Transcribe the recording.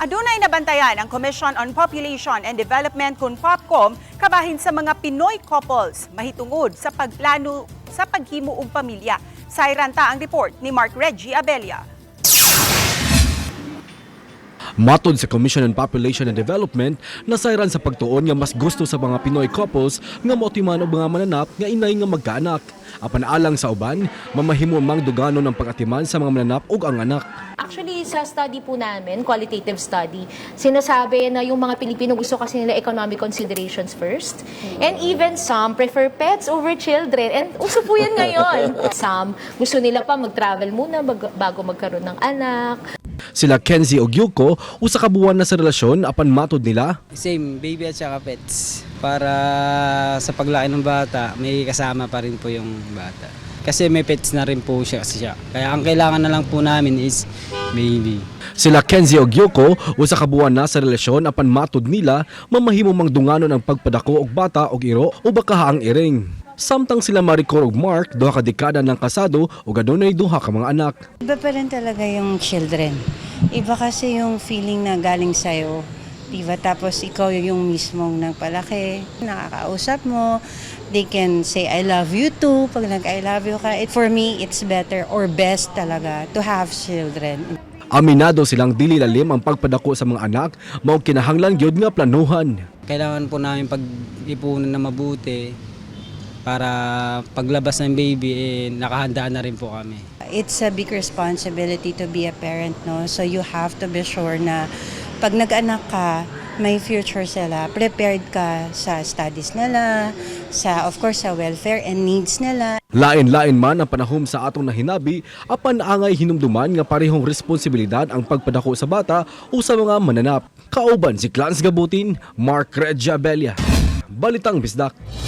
Adunay nabantayan ang Commission on Population and Development kun POPCOM kabahin sa mga Pinoy couples mahitungod sa pagplano sa paghimo og pamilya. Sayranta ang report ni Mark Reggie Abella. Matod sa Commission on Population and Development, nasayran sa pagtuon nga mas gusto sa mga Pinoy couples nga motiman og mga mananap nga inay nga magkaanak. Apan alang sa uban, mamahimo mang dugano ng pag-atiman sa mga mananap ug ang anak. Actually, sa study po namin, qualitative study, sinasabi na yung mga Pilipino gusto kasi nila economic considerations first. And even some prefer pets over children. And uso po yan ngayon. Some gusto nila pa mag-travel muna bago magkaroon ng anak. Sila Kenzie ug Yuko, usa ka buwan na sa relasyon apan matod nila. Same, baby at saka pets. Para sa paglaki ng bata, may kasama pa rin po yung bata. Kasi may pets na rin po siya. Kaya ang kailangan na lang po namin is baby. Sila Kenzie ug Yuko, usa ka buwan na sa relasyon apan matod nila, mamahimo mang dungano ng pagpadako og bata og iro o baka ang iring. Samtang sila Maricor ug Mark, duha ka dekada ng kasado ug adunay duha ka mga anak. Iba pa rin talaga yung children. Iba kasi yung feeling na galing sa'yo. Diba? Tapos ikaw yung mismong nagpalaki, nakakausap mo. They can say, I love you too. Pag nag-I love you ka, for me, it's better or best talaga to have children. Aminado silang dili lalim ang pagpadako sa mga anak, mao kinahanglan gyud nga planuhan. Kailangan po namin pag-ipunan na mabuti para paglabas ng baby, nakahanda na rin po kami. It's a big responsibility to be a parent, no? So you have to be sure na pag nag-anak ka, may future sila. Prepared ka sa studies nila, of course sa welfare and needs nila. Lain-lain man ang panahom sa atong nahinabi, apan angay hinumduman nga parehong responsibilidad ang pagpadako sa bata o sa mga mananap. Kauban si Clans Gabutin, Mark Reggie Abella. Balitang Bisdak.